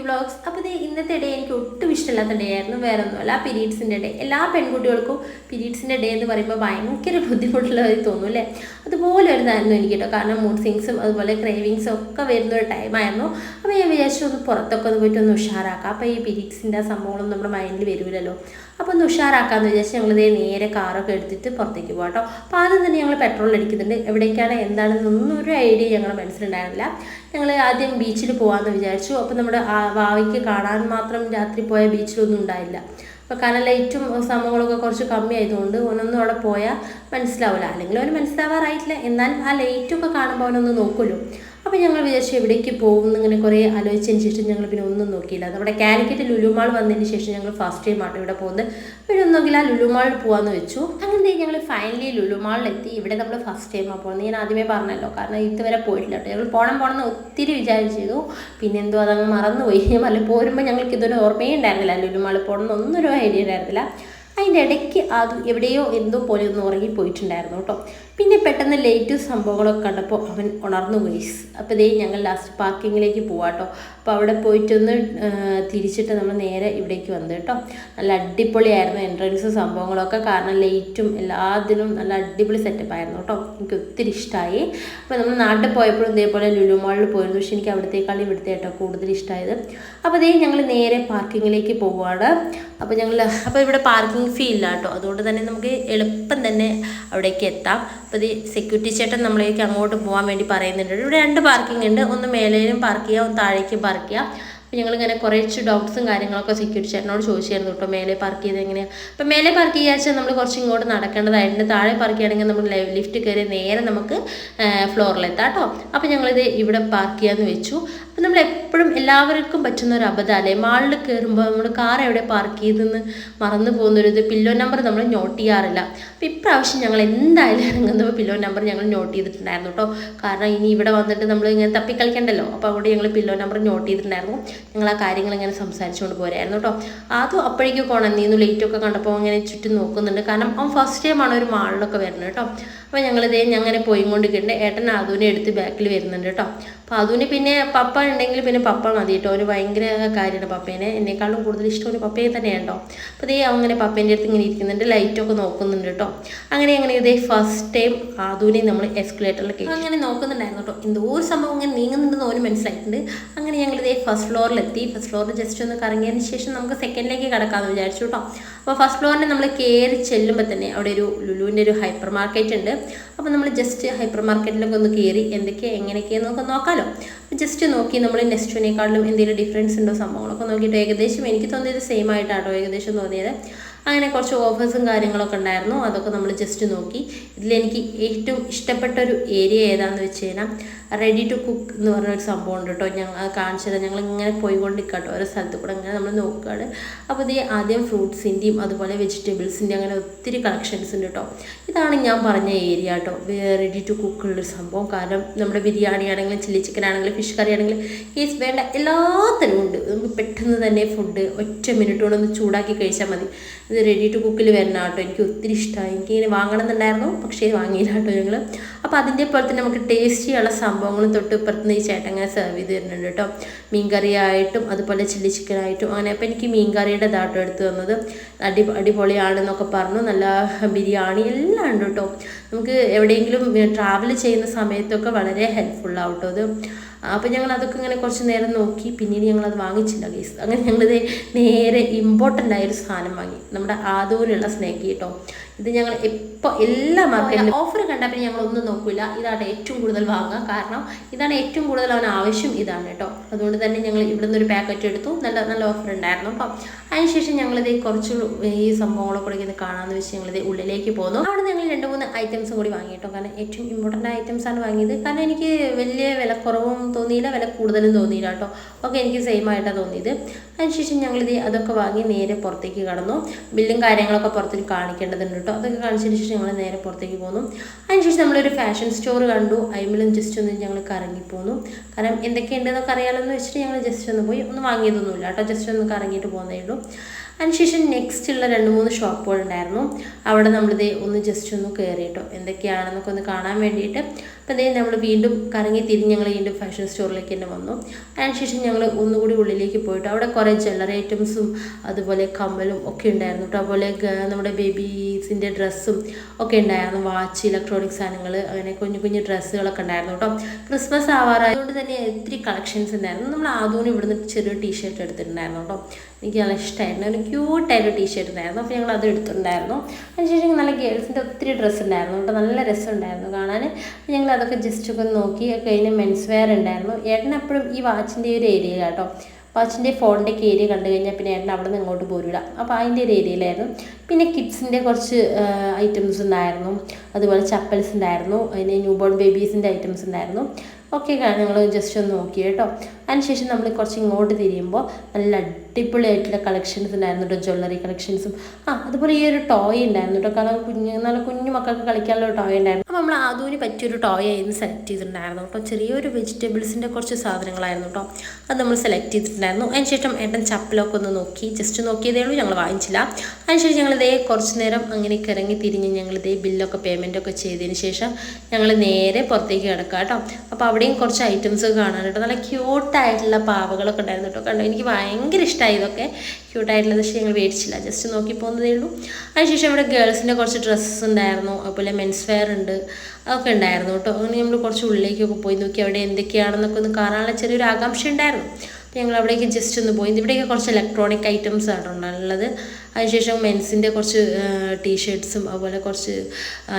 Vlogs. അപ്പോൾ ഇന്നത്തെ day എനിക്ക് ഒട്ടും ഇഷ്ടമില്ലാത്ത ഡേ ആയിരുന്നു. വേറെ ഒന്നുമല്ല, പീരീഡ്സിൻ്റെ ഡേ. എല്ലാ പെൺകുട്ടികൾക്കും പീരീഡ്സിൻ്റെ ഡേ എന്ന് പറയുമ്പോൾ ഭയങ്കര ബുദ്ധിമുട്ടുള്ളതായി തോന്നും അല്ലേ? അതുപോലെ ഒരു ഇതായിരുന്നു എനിക്ക് കേട്ടോ. കാരണം മൂഡ് സ്വിങ്സും അതുപോലെ ക്രേവിങ്സും ഒക്കെ വരുന്നൊരു ടൈമായിരുന്നു. അപ്പോൾ ഞാൻ വിചാരിച്ചു ഒന്ന് പുറത്തൊക്കെ ഒന്ന് പോയിട്ട് ഒന്ന് ഉഷാറാക്കാം. അപ്പോൾ ഈ പീരീഡ്സിൻ്റെ സംഭവങ്ങളൊന്നും നമ്മുടെ മൈൻഡിൽ വരുമല്ലോ. അപ്പോൾ ഒന്ന് ഉഷാറാക്കാമെന്ന് വിചാരിച്ച് ഞങ്ങളിതേ നേരെ കാറൊക്കെ എടുത്തിട്ട് പുറത്തേക്ക് പോകാം കേട്ടോ. അപ്പോൾ ആദ്യം തന്നെ ഞങ്ങൾ പെട്രോൾ അടിക്കുന്നുണ്ട്. എവിടേക്കാണ് എന്താണെന്നൊന്നും ഒരു ഐഡിയ ഞങ്ങളുടെ മനസ്സിലുണ്ടായിരുന്നില്ല. ഞങ്ങൾ ആദ്യം ബീച്ചിൽ പോകാമെന്ന് വിചാരിച്ചു. അപ്പോൾ നമ്മുടെ ഭാവിക്ക് കാണാൻ മാത്രം രാത്രി പോയ ബീച്ചിലൊന്നും ഉണ്ടായില്ല. അപ്പോൾ കാരണം ലൈറ്റും സംഭവങ്ങളൊക്കെ കുറച്ച് കമ്മി ആയതുകൊണ്ട് ഓനൊന്നും അവിടെ പോയാൽ മനസ്സിലാവില്ല. അല്ലെങ്കിൽ അവന് മനസ്സിലാവാറായിട്ടില്ല. എന്നാലും ആ ലൈറ്റൊക്കെ കാണുമ്പോൾ അവനൊന്ന് നോക്കുമല്ലോ. അപ്പോൾ ഞങ്ങൾ വിചാരിച്ചു എവിടേക്ക് പോകും എന്നിങ്ങനെ കുറേ ആലോചിച്ചതിന് ശേഷം ഞങ്ങൾ പിന്നെ ഒന്നും നോക്കിയില്ല. നമ്മുടെ കാലിക്കറ്റ് ലുലു മാൾ വന്നതിന് ശേഷം ഞങ്ങൾ ഫസ്റ്റ് ടൈം ആട്ടോ ഇവിടെ പോകുന്നത്. പിന്നെ ഒന്നും നോക്കില്ല, ലുലു മാളിൽ പോകാമെന്ന് വെച്ചു. അങ്ങനെ ഞങ്ങൾ ഫൈനലി ലുലു മാളിലെത്തി. ഇവിടെ നമ്മൾ ഫസ്റ്റ് ടൈമാണ് പോകുന്നത്. ഞാൻ ആദ്യമേ പറഞ്ഞല്ലോ, കാരണം ഇതുവരെ പോയിട്ടില്ല കേട്ടോ. ഞങ്ങൾ പോകണമെന്ന് ഒത്തിരി വിചാരിച്ചിരുന്നു. പിന്നെ എന്തോ അതങ്ങ് മറന്നുപോയി. അല്ല പോരുമ്പോൾ ഞങ്ങൾക്ക് ഇതൊരു ഓർമ്മയേ ഉണ്ടായിരുന്നില്ല. ലുലു മാളിൽ പോകണമെന്ന് ഒന്നൊരു ഐഡിയ ഉണ്ടായിരുന്നില്ല. അതിൻ്റെ ഇടയ്ക്ക് അത് എവിടെയോ എന്തോ പോലെ ഒന്ന് ഉറങ്ങിപ്പോയിട്ടുണ്ടായിരുന്നു കേട്ടോ. പിന്നെ പെട്ടെന്ന് ലൈറ്റ് സംഭവങ്ങളൊക്കെ കണ്ടപ്പോൾ അവൻ ഉണർന്നു പോയി. അപ്പോൾ ഞങ്ങൾ ലാസ്റ്റ് പാർക്കിങ്ങിലേക്ക് പോവാം കേട്ടോ. അപ്പോൾ അവിടെ പോയിട്ടൊന്ന് തിരിച്ചിട്ട് നമ്മൾ നേരെ ഇവിടേക്ക് വന്നു കേട്ടോ. നല്ല അടിപൊളിയായിരുന്നു എൻട്രൻസ് സംഭവങ്ങളൊക്കെ. കാരണം ലൈറ്റും എല്ലാത്തിനും നല്ല അടിപൊളി സെറ്റപ്പായിരുന്നു കേട്ടോ. എനിക്ക് ഒത്തിരി ഇഷ്ടമായി. അപ്പോൾ നമ്മൾ നാട്ടിൽ പോയപ്പോഴും ഇതേപോലെ ലുലു മാളിൽ പോയിരുന്നു. പക്ഷേ എനിക്ക് അവിടത്തേക്കാളും ഇവിടുത്തെ കേട്ടോ കൂടുതൽ ഇഷ്ടമായത്. അപ്പോൾ ഞങ്ങൾ നേരെ പാർക്കിങ്ങിലേക്ക് പോവുകയാണ്. അപ്പോൾ ഇവിടെ പാർക്കിംഗ് ഫീ ഇല്ല കേട്ടോ. അതുകൊണ്ട് തന്നെ നമുക്ക് എളുപ്പം തന്നെ അവിടേക്ക് എത്താം. അപ്പോൾ സെക്യൂരിറ്റി ചേട്ടൻ നമ്മളേക്ക് അങ്ങോട്ട് പോകാൻ വേണ്ടി പറയുന്നുണ്ട്. ഇവിടെ 2 പാർക്കിംഗ് ഉണ്ട്. ഒന്ന് മേലേലും പാർക്ക് ചെയ്യുക, ഒന്ന് താഴേക്കും പാർക്ക് ചെയ്യുക. അപ്പോൾ ഞങ്ങളിങ്ങനെ കുറച്ച് ഡൗട്ട്സും കാര്യങ്ങളൊക്കെ സെക്യൂരിറ്റി ചേട്ടനോട് ചോദിച്ചായിരുന്നു കേട്ടോ, മേലെ പാർക്ക് ചെയ്ത് എങ്ങനെയാണ്. അപ്പോൾ മേലെ പാർക്ക് ചെയ്യുക വെച്ചാൽ നമ്മൾ കുറച്ച് ഇങ്ങോട്ട് നടക്കേണ്ടതായിട്ടുണ്ട്. താഴെ പാർക്ക് ചെയ്യുകയാണെങ്കിൽ നമ്മൾ ലിഫ്റ്റ് കയറി നേരെ നമുക്ക് ഫ്ലോറിലെത്താം കേട്ടോ. അപ്പോൾ ഞങ്ങളിത് ഇവിടെ പാർക്ക് ചെയ്യാമെന്ന് വെച്ചു. അപ്പോൾ നമ്മൾ എപ്പോഴും എല്ലാവർക്കും പറ്റുന്ന ഒരു അബദ്ധമല്ലേ, മാളിൽ കയറുമ്പോൾ നമ്മൾ കാർ എവിടെ പാർക്ക് ചെയ്തെന്ന് മറന്നു പോകുന്നൊരിത് പില്ലോ നമ്പർ നമ്മൾ നോട്ട് ചെയ്യാറില്ല. അപ്പോൾ ഇപ്രാവശ്യം ഞങ്ങൾ എന്തായാലും ഇറങ്ങുന്നപ്പോൾ പില്ലോ നമ്പർ ഞങ്ങൾ നോട്ട് ചെയ്തിട്ടുണ്ടായിരുന്നു കേട്ടോ. കാരണം ഇനി ഇവിടെ വന്നിട്ട് നമ്മൾ ഇങ്ങനെ തപ്പിക്കളിക്കണ്ടല്ലോ. അപ്പോൾ അവിടെ ഞങ്ങൾ പില്ലോ നമ്പർ നോട്ട് ചെയ്തിട്ടുണ്ടായിരുന്നു. ഞങ്ങൾ ആ കാര്യങ്ങൾ ഇങ്ങനെ സംസാരിച്ചുകൊണ്ട് പോരായിരുന്നു കേട്ടോ. അതും അപ്പോഴേക്കും കൊണന്നീന്നു ലൈറ്റൊക്കെ കണ്ടപ്പോൾ അങ്ങനെ ചുറ്റും നോക്കുന്നുണ്ട്. കാരണം അവൻ ഫസ്റ്റ് ടൈമാണ് ഒരു മാളിലൊക്കെ വരുന്നത് കേട്ടോ. അപ്പോൾ ഞങ്ങനെ പോയി കൊണ്ടിരിക്കുന്നുണ്ട്. ഏട്ടൻ അതുവിനെ എടുത്ത് ബാക്കിൽ വരുന്നുണ്ട് കേട്ടോ. അപ്പോൾ അതുവിന് പിന്നെ പപ്പ ഉണ്ടെങ്കിൽ പിന്നെ പപ്പ മതി കേട്ടോ. ഒരു ഭയങ്കര കാര്യമാണ് പപ്പേനെ. എന്നെക്കാളും കൂടുതൽ ഇഷ്ടം ഒരു പപ്പയെ തന്നെയാണ് കേട്ടോ. അപ്പോൾ അങ്ങനെ പപ്പേൻ്റെ അടുത്ത് ഇങ്ങനെ ഇരിക്കുന്നുണ്ട്, ലൈറ്റൊക്കെ നോക്കുന്നുണ്ട് കേട്ടോ. അങ്ങനെ ഫസ്റ്റ് ടൈം അതുവിനെ നമ്മൾ എസ്കലേറ്ററിൽ കയറ്റി അങ്ങനെ നോക്കുന്നുണ്ടായിരുന്നു കേട്ടോ. എന്തോ ഒരു സംഭവം ഇങ്ങനെ നീങ്ങുന്നുണ്ടെന്ന് ഓന് മനസ്സിലായിട്ടുണ്ട്. അങ്ങനെ ഞങ്ങൾ ഫസ്റ്റ് ഫ്ലോറിലെത്തി. ഫസ്റ്റ് ഫ്ലോറിൽ ജസ്റ്റ് ഒന്ന് കറങ്ങിയതിന് ശേഷം നമുക്ക് സെക്കൻഡിലേക്ക് കിടക്കാമെന്ന് വിചാരിച്ചു കേട്ടോ. അപ്പോൾ ഫസ്റ്റ് ഫ്ലോറിൽ നമ്മൾ കയറി ചെല്ലുമ്പോൾ തന്നെ അവിടെ ഒരു ലുലുവിൻ്റെ ഒരു ഹൈപ്പർ മാർക്കറ്റ് ഉണ്ട്. അപ്പോൾ നമ്മൾ ജസ്റ്റ് ഹൈപ്പർ മാർക്കറ്റിലൊക്കെ ഒന്ന് കയറി എങ്ങനെയൊക്കെയാണെന്നൊക്കെ നോക്കാമല്ലോ. ജസ്റ്റ് നോക്കി നമ്മൾ നെക്സ്റ്റിനേക്കാളും എന്തെങ്കിലും ഡിഫറൻസ് ഉണ്ടോ സംഭവങ്ങളൊക്കെ നോക്കിയിട്ട് ഏകദേശം എനിക്ക് തോന്നിയത് സെയിം ആയിട്ടാട്ടോ ഏകദേശം തോന്നിയത്. അങ്ങനെ കുറച്ച് ഓഫേഴ്സും കാര്യങ്ങളൊക്കെ ഉണ്ടായിരുന്നു. അതൊക്കെ നമ്മൾ ജസ്റ്റ് നോക്കി. ഇതിലെനിക്ക് ഏറ്റവും ഇഷ്ടപ്പെട്ട ഒരു ഏരിയ ഏതാണെന്ന് വെച്ച് കഴിഞ്ഞാൽ റെഡി ടു കുക്ക് എന്ന് പറഞ്ഞൊരു സംഭവം ഉണ്ട് കേട്ടോ. ഞങ്ങൾ കാണിച്ചത് ഞങ്ങളിങ്ങനെ പോയിക്കൊണ്ടിരിക്കുക കേട്ടോ. ഓരോ സ്ഥലത്ത് കൂടെ ഇങ്ങനെ നമ്മൾ നോക്കുകയാണ്. അപ്പോൾ ആദ്യം ഫ്രൂട്ട്സിൻ്റെയും അതുപോലെ വെജിറ്റബിൾസിൻ്റെയും അങ്ങനെ ഒത്തിരി കളക്ഷൻസ് ഉണ്ട് കേട്ടോ. ഇതാണ് ഞാൻ പറഞ്ഞ ഏരിയ കേട്ടോ, റെഡി ടു കുക്കുള്ളൊരു സംഭവം. കാരണം നമ്മുടെ ബിരിയാണി ആണെങ്കിലും ചില്ലി ചിക്കൻ ആണെങ്കിലും ഫിഷ് കറി ആണെങ്കിലും കേസ് വേണ്ട എല്ലാത്തരം ഉണ്ട്. നമുക്ക് പെട്ടെന്ന് തന്നെ ഫുഡ് ഒറ്റ മിനിറ്റ് കൊണ്ടൊന്ന് ചൂടാക്കി കഴിച്ചാൽ മതി. ഇത് റെഡി ടു കുക്കിൽ വരുന്ന കേട്ടോ. എനിക്ക് ഒത്തിരി ഇഷ്ടമായി. എനിക്കിങ്ങനെ വാങ്ങണമെന്നുണ്ടായിരുന്നു, പക്ഷേ വാങ്ങിയില്ല കേട്ടോ ഞങ്ങൾ. അപ്പോൾ അതിൻ്റെ പോലെ തന്നെ നമുക്ക് ടേസ്റ്റിയുള്ള സംഭവങ്ങളും തൊട്ട് ഇപ്പുറത്തുനിന്ന് ഈ ചേട്ടൻ അങ്ങനെ സെർവ് ചെയ്ത് തരുന്നുണ്ട് കേട്ടോ. മീൻകറി ആയിട്ടും അതുപോലെ ചില്ലി ചിക്കനായിട്ടും അങ്ങനെ. അപ്പോൾ എനിക്ക് മീൻകറിയുടെ ഇതാട്ടോ എടുത്ത് തന്നത്. അടിപൊളിയാണെന്നൊക്കെ പറഞ്ഞു. നല്ല ബിരിയാണി എല്ലാം ഉണ്ട് കേട്ടോ. നമുക്ക് എവിടെയെങ്കിലും ട്രാവൽ ചെയ്യുന്ന സമയത്തൊക്കെ വളരെ ഹെൽപ്ഫുള്ളാവും കേട്ടോ അത്. അപ്പോൾ ഞങ്ങൾ അതൊക്കെ ഇങ്ങനെ കുറച്ച് നേരം നോക്കി. പിന്നീട് ഞങ്ങളത് വാങ്ങിച്ചില്ല ഗൈസ്. അങ്ങനെ ഞങ്ങളിത് നേരെ ഇമ്പോർട്ടൻ്റ് ആയൊരു സാധനം വാങ്ങി, നമ്മുടെ ആദൂരിലുള്ള സ്നാക്ക് കേട്ടോ. ഇത് ഞങ്ങൾ ഇപ്പോൾ എല്ലാ മാർക്കറ്റിലും ഓഫർ കണ്ടാൽ പിന്നെ ഞങ്ങളൊന്നും നോക്കില്ല. ഇതാണ് ഏറ്റവും കൂടുതൽ വാങ്ങുക. കാരണം ഇതാണ് ഏറ്റവും കൂടുതൽ അവന് ആവശ്യം ഇതാണ് കേട്ടോ. അതുകൊണ്ട് തന്നെ ഞങ്ങൾ ഇവിടെ നിന്നൊരു പാക്കറ്റ് എടുത്തു. നല്ല ഓഫർ ഉണ്ടായിരുന്നു. അപ്പം അതിനുശേഷം ഞങ്ങളിത് കുറച്ച് ഈ സംഭവങ്ങളൊക്കെ ഇത് കാണാമെന്ന് വെച്ച് ഞങ്ങളിത് ഉള്ളിലേക്ക് പോന്നു. അവിടെ ഞങ്ങൾ 2-3 ഐറ്റംസും കൂടി വാങ്ങി കേട്ടോ. കാരണം ഏറ്റവും ഇമ്പോർട്ടൻ്റ് ഐറ്റംസാണ് വാങ്ങിയത്. കാരണം എനിക്ക് വലിയ വിലക്കുറവും തോന്നിയില്ല, വില കൂടുതലും തോന്നിയില്ല കേട്ടോ. ഒക്കെ എനിക്ക് സെയിം ആയിട്ടാണ് തോന്നിയത്. അതിനുശേഷം ഞങ്ങളിത് അതൊക്കെ വാങ്ങി നേരെ പുറത്തേക്ക് കടന്നു. ബില്ലും കാര്യങ്ങളൊക്കെ പുറത്തേക്ക് കാണിക്കേണ്ടതുണ്ട് കേട്ടോ. അതൊക്കെ കാണിച്ചതിന് ശേഷം ഞങ്ങൾ നേരെ പുറത്തേക്ക് പോന്നു. അതിനുശേഷം നമ്മളൊരു ഫാഷൻ സ്റ്റോർ കണ്ടു. അതിലും ജസ്റ്റ് ഒന്ന് ഞങ്ങൾ കറങ്ങിപ്പോന്നു. കാരണം എന്തൊക്കെയുണ്ടെന്നൊക്കെ അറിയാമെന്ന് വെച്ചിട്ട് ഞങ്ങൾ ജസ്റ്റ് ഒന്ന് പോയി. ഒന്നും വാങ്ങിയതൊന്നുമില്ല കേട്ടോ, ജസ്റ്റ് ഒന്ന് കറങ്ങിയിട്ട് പോകുന്നേ ഉള്ളൂ. അതിനുശേഷം നെക്സ്റ്റുള്ള 2-3 ഷോപ്പുകളുണ്ടായിരുന്നു. അവിടെ നമ്മളിത് ഒന്ന് ജസ്റ്റ് ഒന്ന് കയറി കേട്ടോ, എന്തൊക്കെയാണെന്നൊക്കെ ഒന്ന് കാണാൻ വേണ്ടിയിട്ട്. അപ്പോൾ അതേ നമ്മൾ വീണ്ടും കറങ്ങി തിരിഞ്ഞ് ഞങ്ങൾ വീണ്ടും ഫാഷൻ സ്റ്റോറിലേക്ക് തന്നെ വന്നു. അതിനുശേഷം ഞങ്ങൾ ഒന്നുകൂടി ഉള്ളിലേക്ക് പോയിട്ട് അവിടെ കുറേ ജ്വല്ലറി ഐറ്റംസും അതുപോലെ കമ്മലും ഒക്കെ ഉണ്ടായിരുന്നു കേട്ടോ. അതുപോലെ നമ്മുടെ ബേബീസിൻ്റെ ഡ്രസ്സും ഒക്കെ ഉണ്ടായിരുന്നു, വാച്ച്, ഇലക്ട്രോണിക് സാധനങ്ങൾ, അങ്ങനെ കുഞ്ഞു കുഞ്ഞു ഡ്രസ്സുകളൊക്കെ ഉണ്ടായിരുന്നു കേട്ടോ. ക്രിസ്മസ് ആവാറായതുകൊണ്ട് തന്നെ ഒത്തിരി കളക്ഷൻസ് ഉണ്ടായിരുന്നു. നമ്മൾ ആദ്യം ഇവിടുന്ന് ചെറിയ ടീഷർട്ട് എടുത്തിട്ടുണ്ടായിരുന്നു കേട്ടോ. എനിക്ക് നല്ല ഇഷ്ടമായിരുന്നു, ഒരു ക്യൂട്ടായിട്ട് ടീഷർട്ട് ഉണ്ടായിരുന്നു. അപ്പോൾ ഞങ്ങൾ അത് എടുത്തിട്ടുണ്ടായിരുന്നു. അതിനുശേഷം നല്ല ഗേൾസിൻ്റെ ഒത്തിരി ഡ്രസ്സ് ഉണ്ടായിരുന്നു കേട്ടോ, നല്ല രസമുണ്ടായിരുന്നു കാണാൻ. ഞങ്ങൾ അതൊക്കെ ജസ്റ്റ് ഒക്കെ നോക്കി കഴിഞ്ഞ് മെൻസ് വെയർ ഉണ്ടായിരുന്നു. ഏട്ടൻ എപ്പോഴും ഈ വാച്ചിൻ്റെ ഒരു ഏരിയയിലാട്ടോ, വാച്ചിൻ്റെ ഫോണിൻ്റെ ഒക്കെ ഏരിയ കണ്ടു കഴിഞ്ഞാൽ പിന്നെ ഏട്ടൻ അവിടെ നിന്ന് ഇങ്ങോട്ട് പോരില്ല. അപ്പോൾ അതിൻ്റെ ഒരു ഏരിയയിലായിരുന്നു. പിന്നെ കിഡ്സിൻ്റെ കുറച്ച് ഐറ്റംസ് ഉണ്ടായിരുന്നു, അതുപോലെ ചപ്പൽസ് ഉണ്ടായിരുന്നു, അതിന് ന്യൂ ബോൺ ബേബീസിൻ്റെ ഐറ്റംസ് ഉണ്ടായിരുന്നു. ഓക്കെ, ഞങ്ങൾ ജസ്റ്റ് ഒന്ന് നോക്കി കേട്ടോ. അതിനുശേഷം നമ്മൾ കുറച്ച് ഇങ്ങോട്ട് തിരിയുമ്പോൾ നല്ല അടിപൊളിയായിട്ടുള്ള കളക്ഷൻസ് ഉണ്ടായിരുന്നു കേട്ടോ, ജ്വല്ലറി കളക്ഷൻസും. അതുപോലെ ഈ ഒരു ടോയ് ഉണ്ടായിരുന്നു കേട്ടോ, കാരണം നല്ല കുഞ്ഞു മക്കൾക്ക് കളിക്കാനുള്ള ഒരു ടോയ് ഉണ്ടായിരുന്നു. അപ്പോൾ നമ്മൾ ആദ്യം പറ്റിയൊരു ടോയ് ആയിരുന്നു സെലക്ട് ചെയ്തിട്ടുണ്ടായിരുന്നു കേട്ടോ. ചെറിയൊരു വെജിറ്റബിൾസിൻ്റെ കുറച്ച് സാധനങ്ങളായിരുന്നു കേട്ടോ, അത് നമ്മൾ സെലക്ട് ചെയ്തിട്ടുണ്ടായിരുന്നു. അതിനുശേഷം ഏട്ടൻ ചപ്പലൊക്കെ ഒന്ന് നോക്കി, ജസ്റ്റ് നോക്കിയതേ ഉള്ളൂ, ഞങ്ങൾ വാങ്ങിച്ചില്ല. അതിനുശേഷം ഞങ്ങളിതേ കുറച്ച് നേരം അങ്ങനെ ഇറങ്ങി തിരിഞ്ഞ് ഞങ്ങളിതേ ബില്ലൊക്കെ പേയ്മെൻറ്റൊക്കെ ചെയ്തതിന് ശേഷം ഞങ്ങൾ നേരെ പുറത്തേക്ക് കിടക്കുക കേട്ടോ. അപ്പോൾ അവിടെയും കുറച്ച് ഐറ്റംസ് കാണാൻ കേട്ടോ, നല്ല ക്യൂട്ടായിട്ടുള്ള പാവകളൊക്കെ ഉണ്ടായിരുന്നു കേട്ടോ. കണ്ടോ, എനിക്ക് ഭയങ്കര ഇഷ്ടമായി ഇതൊക്കെ, ക്യൂട്ടായിട്ടുള്ളത്. പക്ഷേ ഞങ്ങൾ മേടിച്ചില്ല, ജസ്റ്റ് നോക്കി പോകുന്നതേ ഉള്ളൂ. അതിനുശേഷം ഇവിടെ ഗേൾസിൻ്റെ കുറച്ച് ഡ്രസ്സ് ഉണ്ടായിരുന്നു, അതുപോലെ മെൻസ് വെയർ ഉണ്ട്, അതൊക്കെ ഉണ്ടായിരുന്നു കേട്ടോ. അങ്ങനെ നമ്മൾ കുറച്ച് ഉള്ളിലേക്കൊക്കെ പോയി നോക്കി അവിടെ എന്തൊക്കെയാണെന്നൊക്കെ ഒന്ന് കാണാനുള്ള ചെറിയൊരു ആകാംക്ഷ ഉണ്ടായിരുന്നു. അപ്പോൾ ഞങ്ങൾ അവിടേക്ക് ജസ്റ്റ് ഒന്ന് പോയി. ഇവിടെയൊക്കെ കുറച്ച് ഇലക്ട്രോണിക് ഐറ്റംസ് ആണ് ഉള്ളത്. അതിനുശേഷം മെൻസിൻ്റെ കുറച്ച് ടീഷർട്ട്സും അതുപോലെ കുറച്ച്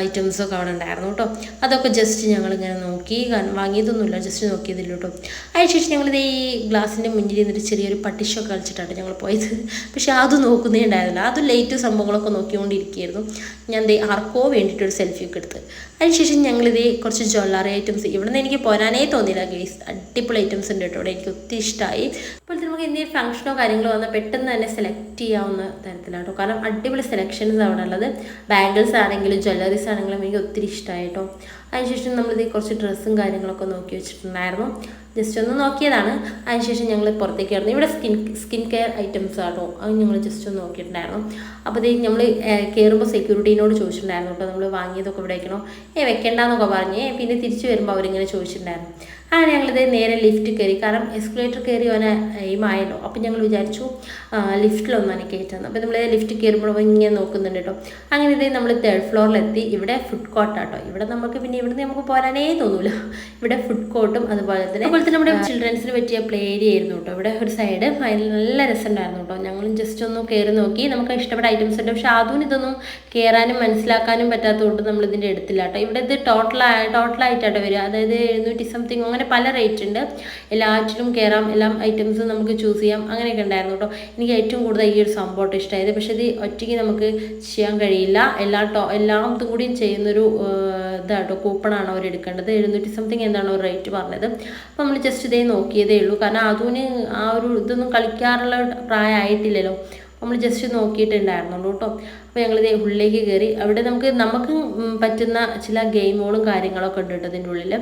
ഐറ്റംസൊക്കെ അവിടെ ഉണ്ടായിരുന്നു കേട്ടോ. അതൊക്കെ ജസ്റ്റ് ഞങ്ങളിങ്ങനെ നോക്കി, വാങ്ങിയതൊന്നുമില്ല, ജസ്റ്റ് നോക്കിയതില്ല കേട്ടോ. അതിനുശേഷം ഞങ്ങളിത് ഈ ഗ്ലാസിൻ്റെ മുന്നിൽ നിന്നിട്ട് ചെറിയൊരു പട്ടിഷൊക്കെ കളിച്ചിട്ടാണ് ഞങ്ങൾ പോയത്. പക്ഷേ അത് നോക്കുന്നേ ഉണ്ടായിരുന്നില്ല, അത് ലേറ്റ് സംഭവങ്ങളൊക്കെ നോക്കിക്കൊണ്ടിരിക്കുകയായിരുന്നു. ഞാൻ ആർക്കോ വേണ്ടിയിട്ടൊരു സെൽഫിയൊക്കെ എടുത്ത്. അതിനുശേഷം ഞങ്ങളിത് കുറച്ച് ജ്വല്ലറി ഐറ്റംസ്, ഇവിടെ നിന്ന് എനിക്ക് പോരാനേ തോന്നിയില്ല ഗൈസ്, അടിപൊളി ഐറ്റംസ് ഉണ്ട് കേട്ടോ, ഇവിടെ എനിക്ക് ഒത്തിരി ഇഷ്ടമായി. അപ്പോൾ നമുക്ക് എന്തെങ്കിലും ഫംഗ്ഷനോ കാര്യങ്ങളോ വന്നാൽ പെട്ടെന്ന് തന്നെ സെലക്ട് ചെയ്യാവുന്ന തരത്തിലാട്ടോ, കാരണം അടിപൊളി സെലക്ഷൻസ് അവിടെ ഉള്ളത്. ബാംഗിൾസ് ആണെങ്കിലും ജ്വല്ലറീസ് ആണെങ്കിലും എനിക്ക് ഒത്തിരി ഇഷ്ടമായിട്ടോ. അതിനുശേഷം നമ്മളിത് കുറച്ച് ഡ്രസ്സും കാര്യങ്ങളൊക്കെ നോക്കി വെച്ചിട്ടുണ്ടായിരുന്നു, ജസ്റ്റ് ഒന്ന് നോക്കിയതാണ്. അതിനുശേഷം ഞങ്ങൾ പുറത്തേക്ക് ആയിരുന്നു. ഇവിടെ സ്കിൻ കെയർ ഐറ്റംസ് ആട്ടോ, അത് ഞങ്ങൾ ജസ്റ്റ് ഒന്ന് നോക്കിയിട്ടുണ്ടായിരുന്നു. അപ്പോൾ നമ്മൾ കയറുമ്പോൾ സെക്യൂരിറ്റീനോട് ചോദിച്ചിട്ടുണ്ടായിരുന്നു കേട്ടോ, നമ്മൾ വാങ്ങിയതൊക്കെ ഇവിടെ വെക്കണോ, വെക്കേണ്ടെന്നൊക്കെ പറഞ്ഞ്. പിന്നെ തിരിച്ച് വരുമ്പോൾ അവരിങ്ങനെ ചോദിച്ചിട്ടുണ്ടായിരുന്നു. അങ്ങനെ ഞങ്ങളിത് നേരെ ലിഫ്റ്റ് കയറി, കാരണം എസ്കലേറ്റർ കയറി അവനെ എയിമായല്ലോ. അപ്പം ഞങ്ങൾ വിചാരിച്ചു ലിഫ്റ്റിലൊന്നാണ് കയറ്റുന്നത്. അപ്പോൾ നമ്മൾ ലിഫ്റ്റ് കയറുമ്പോൾ ഇങ്ങനെ നോക്കുന്നുണ്ട് കേട്ടോ. അങ്ങനെ ഇതേ നമ്മൾ 3rd ഫ്ലോറിലെത്തി. ഇവിടെ ഫുഡ് കോർട്ടാട്ടോ, ഇവിടെ നമുക്ക് പിന്നെ ഇവിടുന്ന് നമുക്ക് പോരാനേ തോന്നില്ല. ഇവിടെ ഫുഡ് കോർട്ടും അതുപോലെ തന്നെ നമ്മുടെ ചിൽഡ്രൻസിന് പറ്റിയ പ്ലേ ഏരിയ ആയിരുന്നു കേട്ടോ. ഇവിടെ ഒരു സൈഡ് നല്ല രസമുണ്ടായിരുന്നു കേട്ടോ. ഞങ്ങളും ജസ്റ്റ് ഒന്ന് കയറി നോക്കി, നമുക്ക് ഇഷ്ടപ്പെട്ട ഐറ്റംസ് ഉണ്ട്. പക്ഷെ അതും ഇതൊന്നും കയറാനും മനസ്സിലാക്കാനും പറ്റാത്തതുകൊണ്ട് നമ്മളിതിൻ്റെ എടുത്തില്ല കേട്ടോ. ഇവിടെ ഇത് ടോട്ടലായിട്ടാട്ടോ വരിക, അതായത് 700 സംതിങ് അങ്ങനെ പല റേറ്റ് ഉണ്ട്. എല്ലാറ്റിലും കയറാം, എല്ലാ ഐറ്റംസും നമുക്ക് ചൂസ് ചെയ്യാം, അങ്ങനെയൊക്കെ ഉണ്ടായിരുന്നു കേട്ടോ. എനിക്ക് ഏറ്റവും കൂടുതൽ ഈ ഒരു സംഭവം ഇഷ്ടമായത്. പക്ഷേ ഇത് ഒറ്റയ്ക്ക് നമുക്ക് ചെയ്യാൻ കഴിയില്ല, എല്ലാം കൂടിയും ചെയ്യുന്നൊരു ഇതാട്ടോ, കൂപ്പണാണ് അവർ എടുക്കേണ്ടത്. 700 സംതിങ് എന്താണ് ഒരു റേറ്റ് പറഞ്ഞത്. അപ്പോൾ നമ്മൾ ജസ്റ്റ് ഇതേ നോക്കിയതേ ഉള്ളൂ, കാരണം അതിന് ആ ഒരു ഇതൊന്നും കളിക്കാറുള്ള പ്രായമായിട്ടില്ലല്ലോ. നമ്മൾ ജസ്റ്റ് നോക്കിയിട്ടുണ്ടായിരുന്നുള്ളൂ കേട്ടോ. അപ്പോൾ ഞങ്ങളിത് ഉള്ളിലേക്ക് കയറി. അവിടെ നമുക്ക് പറ്റുന്ന ചില ഗെയിമുകളും കാര്യങ്ങളൊക്കെ ഉണ്ട് കേട്ടോ ഇതിൻ്റെ ഉള്ളിൽ.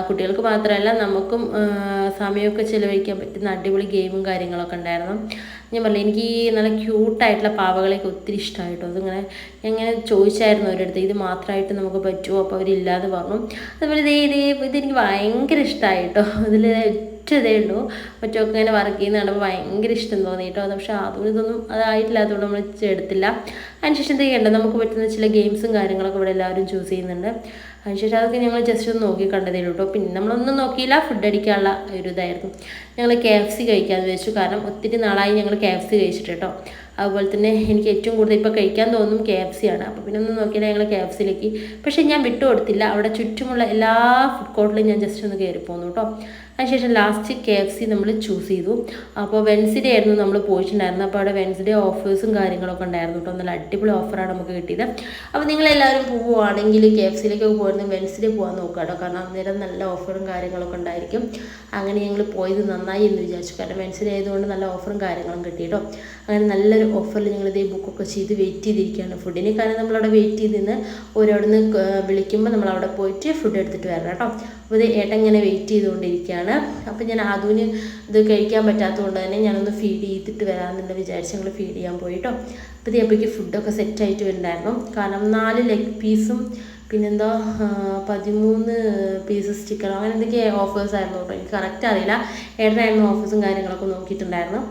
കുട്ടികൾക്ക് മാത്രമല്ല നമുക്കും സമയമൊക്കെ ചിലവഴിക്കാൻ പറ്റുന്ന അടിപൊളി ഗെയിമും കാര്യങ്ങളൊക്കെ ഉണ്ടായിരുന്നു. ഞാൻ പറഞ്ഞില്ല, എനിക്ക് ഈ നല്ല ക്യൂട്ടായിട്ടുള്ള പാവകളെയൊക്കെ ഒത്തിരി ഇഷ്ടമായിട്ടോ. അതിങ്ങനെ എങ്ങനെ ചോദിച്ചായിരുന്നു അവരുടെ ഇത് മാത്രമായിട്ട് നമുക്ക് പറ്റുമോ, അപ്പോൾ അവരില്ലാതെ പറഞ്ഞു. അതുപോലെ ഇതെനിക്ക് ഭയങ്കര ഇഷ്ടമായിട്ടോ. ഇതിൽ ഇതേ ഉള്ളൂ, മറ്റൊക്കെ ഇങ്ങനെ വർക്ക് ചെയ്യുന്ന കാണുമ്പോൾ ഭയങ്കര ഇഷ്ടം തോന്നി കേട്ടോ. പക്ഷേ ഇതൊന്നും അതായിട്ടില്ലാത്തതുകൊണ്ട് നമ്മൾ എടുത്തില്ല. അതിനുശേഷം എന്തൊക്കെയുണ്ട്, നമുക്ക് പറ്റുന്ന ചില ഗെയിംസും കാര്യങ്ങളൊക്കെ ഇവിടെ എല്ലാവരും ചൂസ് ചെയ്യുന്നുണ്ട്. അതിനുശേഷം അതൊക്കെ ഞങ്ങൾ ജസ്റ്റ് ഒന്ന് നോക്കി കണ്ടതേ കേട്ടോ. പിന്നെ നമ്മളൊന്നും നോക്കിയില്ല, ഫുഡ് അടിക്കാനുള്ള ഒരു ഇതായിരുന്നു. ഞങ്ങൾ KFC കഴിക്കാമെന്ന് വെച്ചു, കാരണം ഒത്തിരി നാളായി ഞങ്ങൾ KFC കഴിച്ചിട്ട് കേട്ടോ. അതുപോലെ തന്നെ എനിക്ക് ഏറ്റവും കൂടുതൽ ഇപ്പോൾ കഴിക്കാൻ തോന്നും KFC ആണ്. അപ്പോൾ പിന്നെ ഒന്നും നോക്കിയാൽ ഞങ്ങൾ KFCയിലേക്ക്. പക്ഷേ ഞാൻ വിട്ടുകൊടുത്തില്ല, അവിടെ ചുറ്റുമുള്ള എല്ലാ ഫുഡ് കോർട്ടിലും ഞാൻ ജസ്റ്റ് ഒന്ന് കയറി പോന്നു കേട്ടോ. അതിനുശേഷം ലാസ്റ്റ് KFC നമ്മൾ ചൂസ് ചെയ്തു. അപ്പോൾ വെൻസ്ഡേ ആയിരുന്നു നമ്മൾ പോയിട്ടുണ്ടായിരുന്നത്. അപ്പോൾ അവിടെ വെൻസ്ഡേ ഓഫേഴ്സും കാര്യങ്ങളൊക്കെ ഉണ്ടായിരുന്നു കേട്ടോ. നല്ല അടിപൊളി ഓഫറാണ് നമുക്ക് കിട്ടിയത്. അപ്പോൾ നിങ്ങളെല്ലാവരും പോവുകയാണെങ്കിൽ KFCയിലേക്കൊക്കെ പോയിരുന്ന വെൻസ്ഡേ പോകാൻ നോക്കുക കേട്ടോ, കാരണം അന്നേരം നല്ല ഓഫറും കാര്യങ്ങളൊക്കെ ഉണ്ടായിരിക്കും. അങ്ങനെ ഞങ്ങൾ പോയത് നന്നായി എന്ന് വിചാരിച്ചു, കാരണം വെൻസ്ഡേ ആയതുകൊണ്ട് നല്ല ഓഫറും കാര്യങ്ങളും കിട്ടി കേട്ടോ. അങ്ങനെ നല്ലൊരു ഓഫറിൽ ഞങ്ങളിതേ ബുക്കൊക്കെ ചെയ്ത് വെയിറ്റ് ചെയ്തിരിക്കുകയാണ് ഫുഡിന്. കാരണം നമ്മളവിടെ വെയിറ്റ് ചെയ്ത് നിന്ന് ഓരോടുന്ന് വിളിക്കുമ്പോൾ നമ്മളവിടെ പോയിട്ട് ഫുഡ് എടുത്തിട്ട് വരണം കേട്ടോ. അപ്പോൾ ഇത് ഏട്ടൻ ഇങ്ങനെ വെയിറ്റ് ചെയ്തുകൊണ്ടിരിക്കുകയാണ്. അപ്പോൾ ഞാൻ അതിന് ഇത് കഴിക്കാൻ പറ്റാത്തതുകൊണ്ട് തന്നെ ഞാനൊന്ന് ഫീഡ് ചെയ്തിട്ട് വരാമെന്നുള്ള വിചാരിച്ച് ഞങ്ങൾ ഫീഡ് ചെയ്യാൻ പോയി കേട്ടോ. അപ്പോൾ ഇതേപ്പോഴേക്ക് ഫുഡൊക്കെ സെറ്റായിട്ട് വരുന്നുണ്ടായിരുന്നു, കാരണം 4 ലെഗ് പീസും പിന്നെന്തോ 13 പീസസ് ചിക്കനോ അങ്ങനെ എന്തൊക്കെ ഓഫേഴ്സ് ആയിരുന്നു കേട്ടോ. എനിക്ക് കറക്റ്റ് അറിയില്ല. ഏട്ടനായിരുന്നു ഓഫേഴ്സും കാര്യങ്ങളൊക്കെ നോക്കിയിട്ടുണ്ടായിരുന്നു.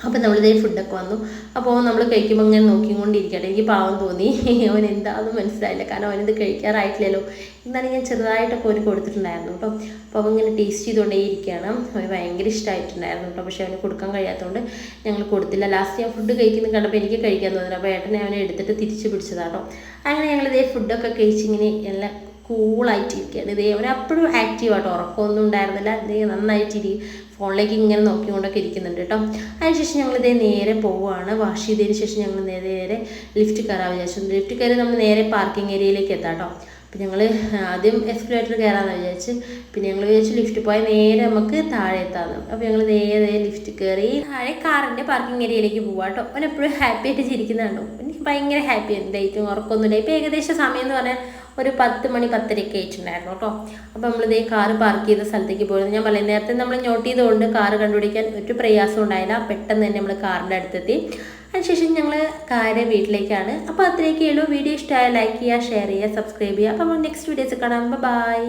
അപ്പം നമ്മളിതേ ഫുഡൊക്കെ വന്നു. അപ്പോൾ നമ്മൾ കഴിക്കുമ്പോൾ ഇങ്ങനെ നോക്കിക്കൊണ്ടിരിക്കട്ടെ. എനിക്ക് പാവം തോന്നി, അവൻ എന്താണെന്ന് മനസ്സിലായില്ല, കാരണം അവനിത് കഴിക്കാറായിട്ടില്ലല്ലോ. എന്നാലും ഞാൻ ചെറുതായിട്ടൊക്കെ അവന് കൊടുത്തിട്ടുണ്ടായിരുന്നു കേട്ടോ. അപ്പോൾ അവൻ ഇങ്ങനെ ടേസ്റ്റ് ചെയ്തുകൊണ്ടേ ഇരിക്കുകയാണ്. അവന് ഭയങ്കര ഇഷ്ടമായിട്ടുണ്ടായിരുന്നു കേട്ടോ. പക്ഷേ അവന് കൊടുക്കാൻ കഴിയാത്തതുകൊണ്ട് ഞങ്ങൾ കൊടുത്തില്ല. ലാസ്റ്റ് ഞാൻ ഫുഡ് കഴിക്കുന്നത് കണ്ടപ്പോൾ എനിക്ക് കഴിക്കാൻ തോന്നില്ല. അപ്പോൾ ഏട്ടനെ അവനെ എടുത്തിട്ട് തിരിച്ച് പിടിച്ചതാട്ടോ. അങ്ങനെ ഞങ്ങളിതേ ഫുഡൊക്കെ കഴിച്ചിങ്ങനെ എല്ലാം കൂളായിട്ടിരിക്കുകയാണ്. ഇതേ അവനപ്പോഴും ആക്റ്റീവാട്ടോ, ഉറക്കമൊന്നും ഉണ്ടായിരുന്നില്ല. ഇതേ നന്നായിട്ടിരിക്കും, ഫോണിലേക്ക് ഇങ്ങനെ നോക്കിക്കൊണ്ടൊക്കെ ഇരിക്കുന്നുണ്ട് കേട്ടോ. അതിനുശേഷം ഞങ്ങളിതേ നേരെ പോവുകയാണ്. വാഷ് ചെയ്തതിന് ശേഷം ഞങ്ങൾ നേരെ ലിഫ്റ്റ് കയറാൻ വിചാരിച്ചു. ലിഫ്റ്റ് കയറി നമ്മൾ നേരെ പാർക്കിംഗ് ഏരിയയിലേക്ക് എത്താം കേട്ടോ. അപ്പോൾ ഞങ്ങൾ ആദ്യം എസ്കലേറ്റർ കയറാമെന്ന് വിചാരിച്ച്, പിന്നെ ഞങ്ങൾ വിചാരിച്ചു ലിഫ്റ്റ് പോയാൽ നേരെ നമുക്ക് താഴെ എത്താമെന്ന്. അപ്പോൾ ഞങ്ങൾ നേരെ ലിഫ്റ്റ് കയറി താഴെ കാറിൻ്റെ പാർക്കിംഗ് ഏരിയയിലേക്ക് പോവാം കേട്ടോ. അവൻ എപ്പോഴും ഹാപ്പി ആയിട്ട് ചിരിക്കുന്നുണ്ടോ. എനിക്ക് ഭയങ്കര ഹാപ്പിയാണ്. ഡേറ്റും ഉറക്കമൊന്നുമില്ല. ഇപ്പോൾ ഏകദേശം സമയം എന്ന് പറഞ്ഞാൽ ഒരു 10 മണി 10:30 ആയിട്ടുണ്ടായിരുന്നു കേട്ടോ. അപ്പോൾ നമ്മളിതേ കാറ് പാർക്ക് ചെയ്ത സ്ഥലത്തേക്ക് പോയിരുന്നു. ഞാൻ പറയാം, നേരത്തെ നമ്മൾ നോട്ട് ചെയ്തുകൊണ്ട് കാറ് കണ്ടുപിടിക്കാൻ ഒരു പ്രയാസം ഉണ്ടായില്ല. പെട്ടെന്ന് തന്നെ നമ്മൾ കാറിൻ്റെ അടുത്തെത്തി. അതിനുശേഷം ഞങ്ങൾ കാറ് വീട്ടിലേക്കാണ്. അപ്പോൾ അത്രയൊക്കെ ഉള്ളൂ. വീഡിയോ ഇഷ്ടമായ ലൈക്ക് ചെയ്യുക, ഷെയർ ചെയ്യുക, സബ്സ്ക്രൈബ് ചെയ്യുക. അപ്പോൾ നെക്സ്റ്റ് വീഡിയോസ് കാണാം. ബൈ.